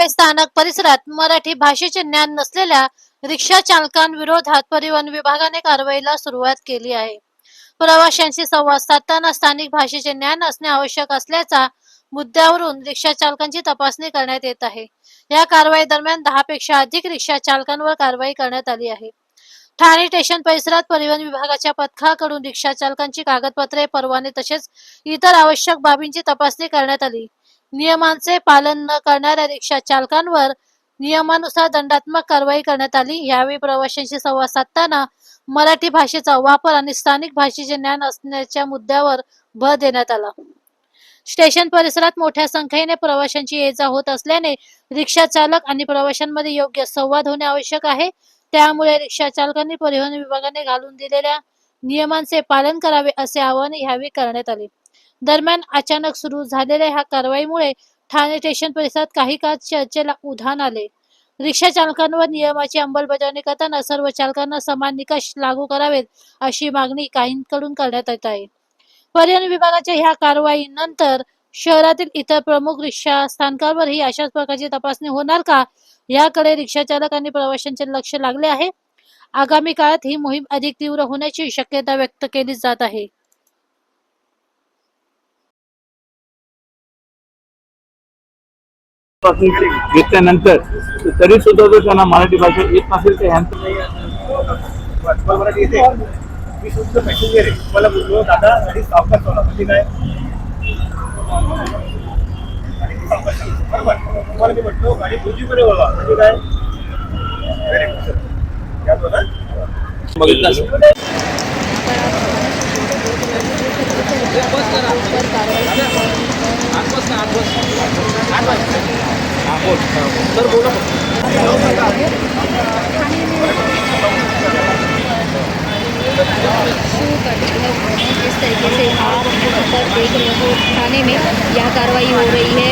Railway स्थानक परिसरात मराठी भाषेचे ज्ञान नसलेल्या रिक्षा चालकांविरोधात परिवहन विभागाने कारवाईला सुरुवात केली आहे. प्रवाशांशी संवाद साधताना स्थानिक भाषेचे ज्ञान असणे आवश्यक असल्याचा मुद्द्यावरून रिक्षा चालकांची तपासणी करण्यात येत आहे. या कारवाई दरम्यान 10 पेक्षा अधिक रिक्षा चालकांवर कारवाई करण्यात आली आहे. ठाणे स्टेशन परिसरात परिवहन विभागाच्या पथकाकडून रिक्षा चालकांची कागदपत्रे, परवाने तसेच इतर आवश्यक बाबींची तपासणी करण्यात आली. नियमांचे पालन न करणाऱ्या रिक्षा चालकांवर नियमानुसार दंडात्मक कारवाई करण्यात आली. यावेळी प्रवाशांशी संवाद साधताना मराठी भाषेचा वापर आणि स्थानिक भाषेचे ज्ञान असण्याच्या मुद्द्यावर भर देण्यात आला. स्टेशन परिसरात मोठ्या संख्येने प्रवाशांची ये-जा होत असल्याने रिक्षा चालक आणि प्रवाशांमध्ये योग्य संवाद होणे आवश्यक आहे. त्यामुळे रिक्षा चालकांनी परिवहन विभागाने घालून दिलेल्या नियमांचे पालन करावे असे आवाहन यावेळी करण्यात आले. दरम्यान अचानक सुरू झालेल्या ह्या कारवाईमुळे ठाणे स्टेशन परिसरात काही काळ चर्चेला उधाण आले. रिक्षा चालकांवर नियमाची अंमलबजावणी करताना सर्व चालकांना समान निकष लागू करावेत अशी मागणी काहींकडून करण्यात येत आहे. परिवहन विभागाच्या ह्या कारवाईनंतर शहरातील इतर प्रमुख रिक्षा स्थानकांवरही अशाच प्रकारची तपासणी होणार का, याकडे रिक्षा चालक आणि प्रवाशांचे लक्ष लागले आहे. आगामी काळात ही मोहीम अधिक तीव्र होण्याची शक्यता व्यक्त केली जात आहे. घेतल्यानंतर तरी सुद्धा जर त्यांना मराठी भाषा येत नसेल तर मराठी येते. मी शुद्ध पॅसेंजर आहे. मला बोललो दादा गाडी सावकाश चालवा. म्हणजे काय बरोबर. तुम्हाला मी म्हटलो गाडी उजवीकडे वळवा. म्हणजे काय जिस तरीके से आप पर देख रहे हो थाने में यह कार्रवाई हो रही है।